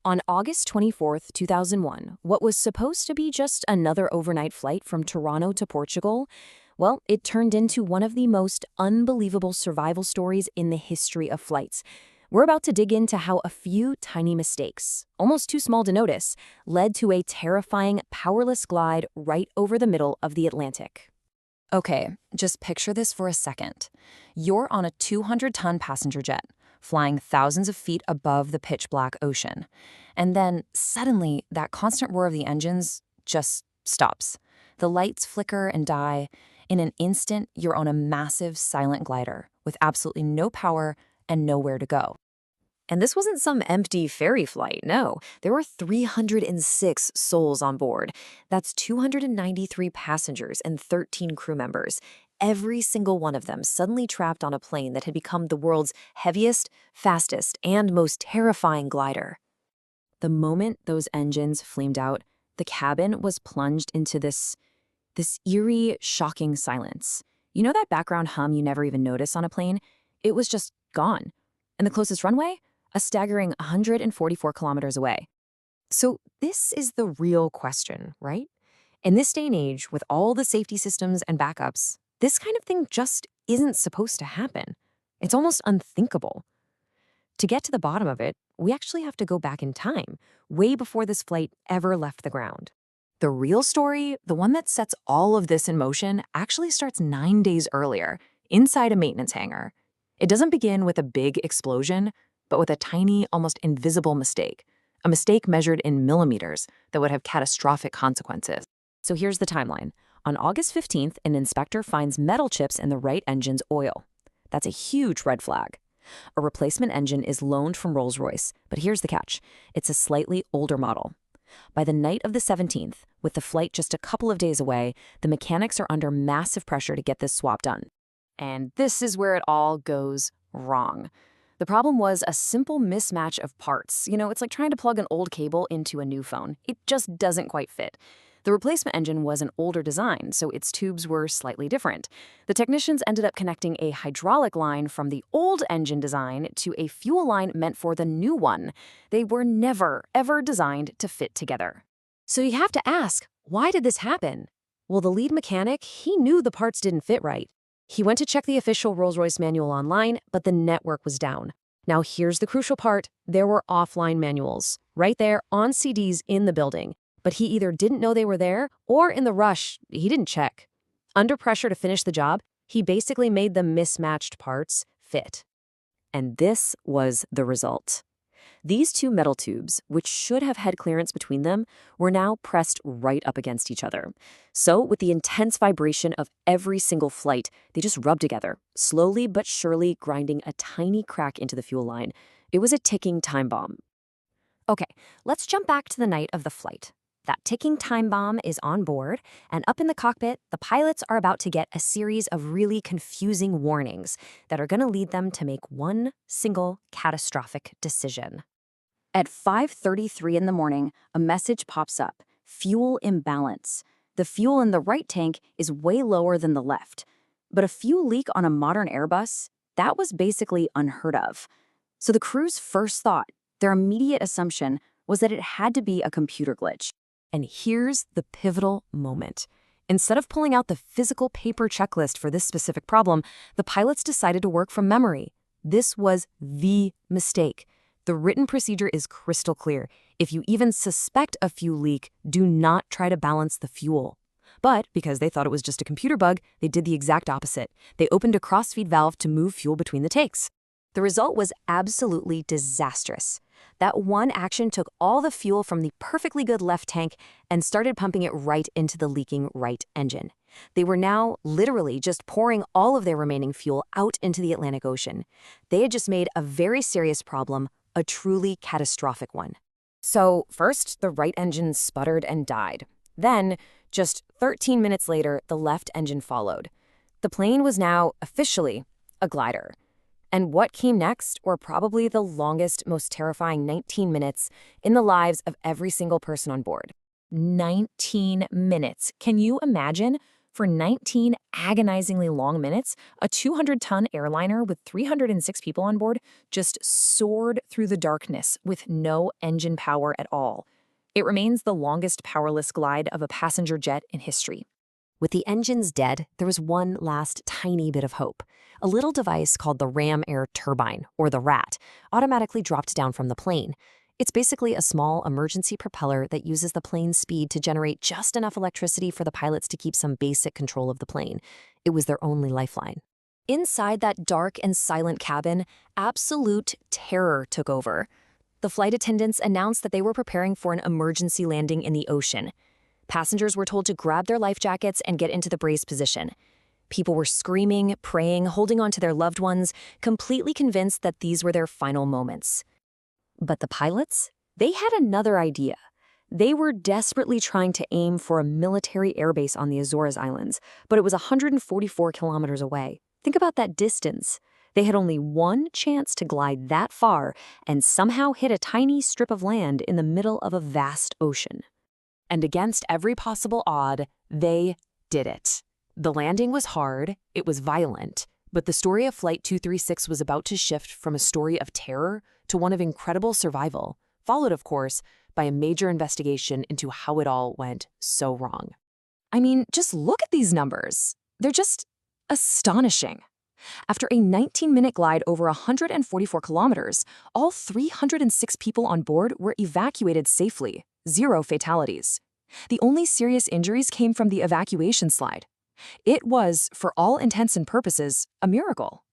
On August 24th, 2001, what was supposed to be just another overnight flight from Toronto to Portugal, well, it turned into one of the most unbelievable survival stories in the history of flights. We're about to dig into how a few tiny mistakes, almost too small to notice, led to a terrifying, powerless glide right over the middle of the Atlantic. Okay, just picture this for a second. You're on a 200-ton passenger jet, flying thousands of feet above the pitch-black ocean. And then, suddenly, that constant roar of the engines just stops. The lights flicker and die. In an instant, you're on a massive, silent glider with absolutely no power and nowhere to go. And this wasn't some empty ferry flight, no. There were 306 souls on board. That's 293 passengers and 13 crew members. Every single one of them suddenly trapped on a plane that had become the world's heaviest, fastest, and most terrifying glider. The moment those engines flamed out, the cabin was plunged into this eerie, shocking silence. You know that background hum you never even notice on a plane? It was just gone. And the closest runway? A staggering 144 kilometers away. So this is the real question, right? In this day and age, with all the safety systems and backups, this kind of thing just isn't supposed to happen. It's almost unthinkable. To get to the bottom of it, we actually have to go back in time, way before this flight ever left the ground. The real story, the one that sets all of this in motion, actually starts 9 days earlier, inside a maintenance hangar. It doesn't begin with a big explosion, but with a tiny, almost invisible mistake. A mistake measured in millimeters that would have catastrophic consequences. So here's the timeline. On August 15th, an inspector finds metal chips in the right engine's oil. That's a huge red flag. A replacement engine is loaned from Rolls-Royce, but here's the catch. It's a slightly older model. By the night of the 17th, with the flight just a couple of days away, the mechanics are under massive pressure to get this swap done. And this is where it all goes wrong. The problem was a simple mismatch of parts. It's like trying to plug an old cable into a new phone. It just doesn't quite fit. The replacement engine was an older design, so its tubes were slightly different. The technicians ended up connecting a hydraulic line from the old engine design to a fuel line meant for the new one. They were never, ever designed to fit together. So you have to ask, why did this happen? Well, the lead mechanic, he knew the parts didn't fit right. He went to check the official Rolls-Royce manual online, but the network was down. Now here's the crucial part. There were offline manuals, right there on CDs in the building. But he either didn't know they were there, or in the rush, he didn't check. Under pressure to finish the job, he basically made the mismatched parts fit. And this was the result. These two metal tubes, which should have had clearance between them, were now pressed right up against each other. So, with the intense vibration of every single flight, they just rubbed together, slowly but surely grinding a tiny crack into the fuel line. It was a ticking time bomb. Okay, let's jump back to the night of the flight. That ticking time bomb is on board, and up in the cockpit, the pilots are about to get a series of really confusing warnings that are going to lead them to make one single catastrophic decision. At 5:33 in the morning, a message pops up: fuel imbalance. The fuel in the right tank is way lower than the left. But a fuel leak on a modern Airbus, that was basically unheard of. So the crew's first thought, their immediate assumption, was that it had to be a computer glitch. And here's the pivotal moment. Instead of pulling out the physical paper checklist for this specific problem, the pilots decided to work from memory. This was the mistake. The written procedure is crystal clear. If you even suspect a fuel leak, do not try to balance the fuel. But because they thought it was just a computer bug, they did the exact opposite. They opened a cross-feed valve to move fuel between the tanks. The result was absolutely disastrous. That one action took all the fuel from the perfectly good left tank and started pumping it right into the leaking right engine. They were now literally just pouring all of their remaining fuel out into the Atlantic Ocean. They had just made a very serious problem a truly catastrophic one. So first, the right engine sputtered and died. Then, just 13 minutes later, the left engine followed. The plane was now officially a glider. And what came next were probably the longest, most terrifying 19 minutes in the lives of every single person on board. 19 minutes. Can you imagine? For 19 agonizingly long minutes, a 200-ton airliner with 306 people on board just soared through the darkness with no engine power at all. It remains the longest powerless glide of a passenger jet in history. With the engines dead, there was one last tiny bit of hope. A little device called the ram air turbine, or the RAT, automatically dropped down from the plane. It's basically a small emergency propeller that uses the plane's speed to generate just enough electricity for the pilots to keep some basic control of the plane. It was their only lifeline. Inside that dark and silent cabin, absolute terror took over. The flight attendants announced that they were preparing for an emergency landing in the ocean. Passengers were told to grab their life jackets and get into the brace position. People were screaming, praying, holding on to their loved ones, completely convinced that these were their final moments. But the pilots? They had another idea. They were desperately trying to aim for a military airbase on the Azores Islands, but it was 144 kilometers away. Think about that distance. They had only one chance to glide that far and somehow hit a tiny strip of land in the middle of a vast ocean. And against every possible odd, they did it. The landing was hard, it was violent, but the story of Flight 236 was about to shift from a story of terror to one of incredible survival, followed, of course, by a major investigation into how it all went so wrong. I mean, just look at these numbers. They're just astonishing. After a 19-minute glide over 144 kilometers, all 306 people on board were evacuated safely, 0 fatalities. The only serious injuries came from the evacuation slide. It was, for all intents and purposes, a miracle.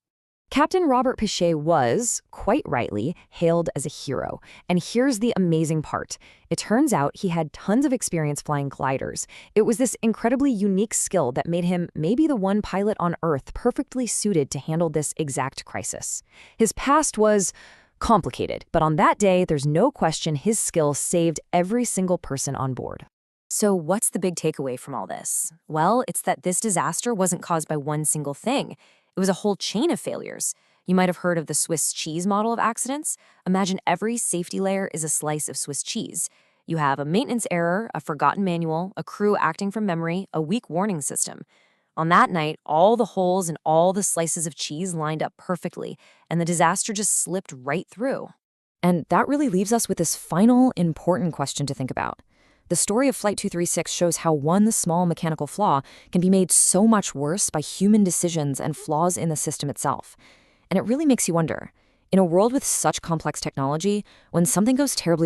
Captain Robert Pichet was, quite rightly, hailed as a hero. And here's the amazing part. It turns out he had tons of experience flying gliders. It was this incredibly unique skill that made him maybe the one pilot on Earth perfectly suited to handle this exact crisis. His past was complicated, but on that day, there's no question his skill saved every single person on board. So what's the big takeaway from all this? Well, it's that this disaster wasn't caused by one single thing. It was a whole chain of failures. You might have heard of the Swiss cheese model of accidents. Imagine every safety layer is a slice of Swiss cheese. You have a maintenance error, a forgotten manual, a crew acting from memory, a weak warning system. On that night, all the holes in all the slices of cheese lined up perfectly, and the disaster just slipped right through. And that really leaves us with this final, important question to think about. The story of Flight 236 shows how one small mechanical flaw can be made so much worse by human decisions and flaws in the system itself. And it really makes you wonder, in a world with such complex technology, when something goes terribly